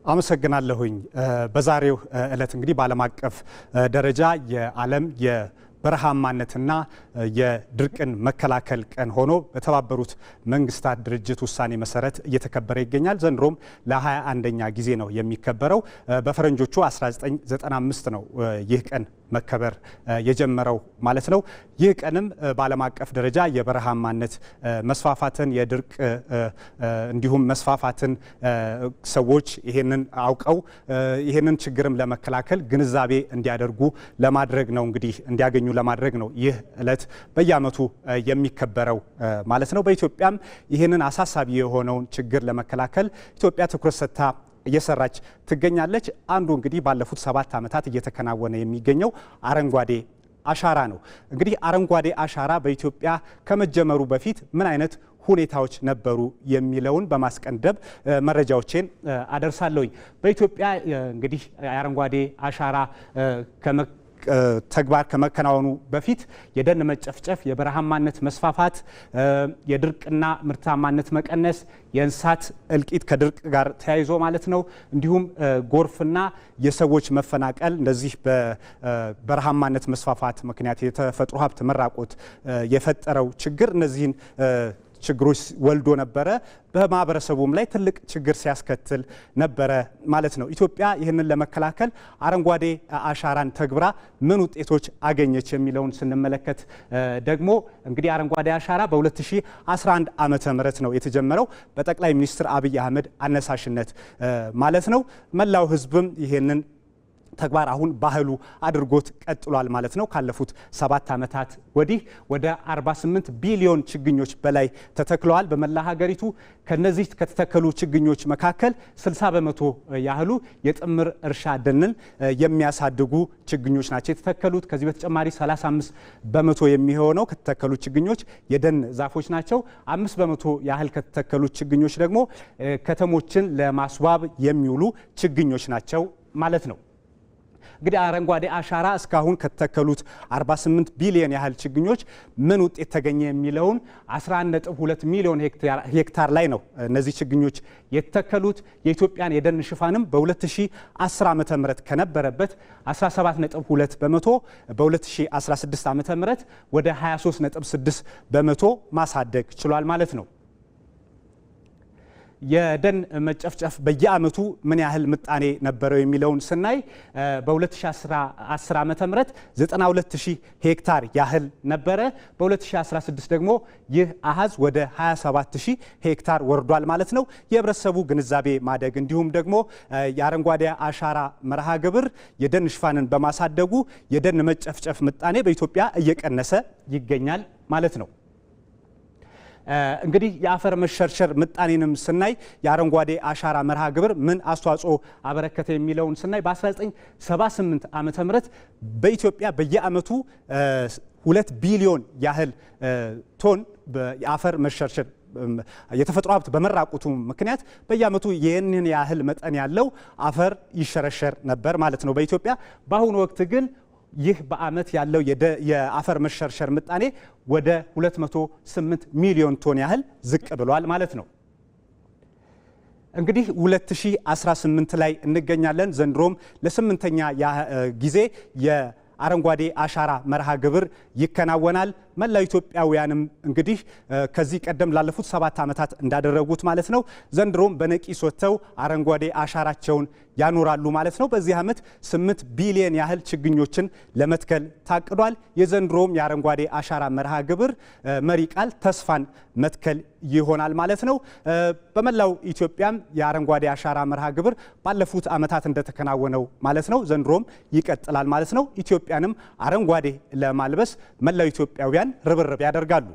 አመሰግናለሁኝ። በዛሬው ዕለት እንግዲህ በዓለም አቀፍ ደረጃ የዓለም የበረሃማነትና የድርቅን መከላከል ቀን ሆኖ በተባበሩት መንግስታት ድርጅት ውሳኔ መሰረት እየተከበረ ይገኛል። ዘንድሮም ለ21ኛ ጊዜ ነው የሚከበረው። በፈረንጆቹ 1995 ነው ይህ ቀን መከበር የጀመረው ማለት ነው። ይህ ቀንም በዓለም አቀፍ ደረጃ የበረሃማነት መስፋፋትን የድርቅ እንዲሁም መስፋፋትን ሰዎች ይሄንን አውቀው ይሄንን ችግርም ለመከላከል ግንዛቤ እንዲያደርጉ ለማድረግ ነው እንግዲህ እንዲያገኙ ለማድረግ ነው ይህ ዕለት በየዓመቱ የሚከበረው ማለት ነው። በኢትዮጵያም ይሄንን አሳሳቢ የሆነውን ችግር ለመከላከል ኢትዮጵያ ትኩረት ሰጥታ እየሰራች ትገኛለች። አንዱ እንግዲህ ባለፉት 7 ዓመታት እየተከናወነ የሚገኘው አረንጓዴ አሻራ ነው። እንግዲህ አረንጓዴ አሻራ በኢትዮጵያ ከመጀመሩ በፊት ምን አይነት ሁኔታዎች ነበሩ የሚለውን በማስቀንደብ መረጃዎችን አደርሳለሁኝ። በኢትዮጵያ እንግዲህ የአረንጓዴ አሻራ ተግባር ከመከናወኑ በፊት የደን መጨፍጨፍ፣ የበረሃማነት መስፋፋት፣ የድርቅና ምርታማነት መቀነስ፣ የእንስሳት እልቂት ከድርቅ ጋር ተያይዞ ማለት ነው፣ እንዲሁም ጎርፍና የሰዎች መፈናቀል እንደዚህ በበረሃማነት መስፋፋት ምክንያት የተፈጥሮ ሀብት መራቆት የፈጠረው ችግር እነዚህን ችግሮች ወልዶ ነበረ። በማህበረሰቡም ላይ ትልቅ ችግር ሲያስከትል ነበረ ማለት ነው። ኢትዮጵያ ይህንን ለመከላከል አረንጓዴ አሻራን ተግብራ ምን ውጤቶች አገኘች የሚለውን ስንመለከት ደግሞ እንግዲህ አረንጓዴ አሻራ በ2011 ዓመተ ምህረት ነው የተጀመረው በጠቅላይ ሚኒስትር አብይ አህመድ አነሳሽነት ማለት ነው። መላው ህዝብም ይህንን ተግባር አሁን ባህሉ አድርጎት ቀጥሏል ማለት ነው። ካለፉት 7 ዓመታት ወዲህ ወደ 48 ቢሊዮን ችግኞች በላይ ተተክለዋል በመላ ሀገሪቱ። ከነዚህ ከተተከሉ ችግኞች መካከል 60 በመቶ ያህሉ የጥምር እርሻ ደንን የሚያሳድጉ ችግኞች ናቸው የተተከሉት። ከዚህ በተጨማሪ 35 በመቶ የሚሆነው ከተተከሉ ችግኞች የደን ዛፎች ናቸው። 5 በመቶ ያህል ከተተከሉ ችግኞች ደግሞ ከተሞችን ለማስዋብ የሚውሉ ችግኞች ናቸው ማለት ነው። እንግዲህ አረንጓዴ አሻራ እስካሁን ከተተከሉት 48 ቢሊዮን ያህል ችግኞች ምን ውጤት ተገኘ የሚለውን 11.2 ሚሊዮን ሄክታር ላይ ነው እነዚህ ችግኞች የተተከሉት። የኢትዮጵያን የደን ሽፋንም በ2010 ዓመተ ምህረት ከነበረበት 17.2 በመቶ በ2016 ዓመተ ምህረት ወደ 23.6 በመቶ ማሳደግ ችሏል ማለት ነው። የደን መጨፍጨፍ በየዓመቱ ምን ያህል ምጣኔ ነበረው የሚለውን ስናይ በ2010 ዓመተ ምህረት 92000 ሄክታር ያህል ነበረ። በ2016 ደግሞ ይህ አሃዝ ወደ 27000 ሄክታር ወርዷል ማለት ነው። የህብረተሰቡ ግንዛቤ ማደግ እንዲሁም ደግሞ የአረንጓዴ አሻራ መርሃ ግብር የደን ሽፋንን በማሳደጉ የደን መጨፍጨፍ ምጣኔ በኢትዮጵያ እየቀነሰ ይገኛል ማለት ነው። እንግዲህ የአፈር መሸርሸር ምጣኔንም ስናይ የአረንጓዴ አሻራ መርሃ ግብር ምን አስተዋጽኦ አበረከተ የሚለውን ስናይ በ1978 ዓመተ ምህረት በኢትዮጵያ በየዓመቱ 2 ቢሊዮን ያህል ቶን የአፈር መሸርሸር የተፈጥሮ ሀብት በመራቆቱ ምክንያት በየዓመቱ ይህንን ያህል መጠን ያለው አፈር ይሸረሸር ነበር ማለት ነው በኢትዮጵያ። በአሁኑ ወቅት ግን ይህ በዓመት ያለው የአፈር መሸርሸር ምጣኔ ወደ 208 ሚሊዮን ቶን ያህል ዝቅ ብሏል ማለት ነው። እንግዲህ 2018 ላይ እንገኛለን። ዘንድሮም ለ8ኛ ጊዜ የአረንጓዴ አሻራ መርሃ ግብር ይከናወናል። መላው ኢትዮጵያውያንም እንግዲህ ከዚህ ቀደም ላለፉት 7 ዓመታት እንዳደረጉት ማለት ነው ዘንድሮም በነቂስ ወጥተው አረንጓዴ አሻራቸውን ያኖራሉ ማለት ነው። በዚህ ዓመት 8 ቢሊዮን ያህል ችግኞችን ለመትከል ታቅዷል። የዘንድሮም የአረንጓዴ አሻራ መርሃ ግብር መሪ ቃል ተስፋን መትከል ይሆናል ማለት ነው። በመላው ኢትዮጵያም የአረንጓዴ አሻራ መርሃ ግብር ባለፉት ዓመታት እንደተከናወነው ማለት ነው ዘንድሮም ይቀጥላል ማለት ነው። ኢትዮጵያንም አረንጓዴ ለማልበስ መላው ኢትዮጵያውያን ርብርብ ያደርጋሉ።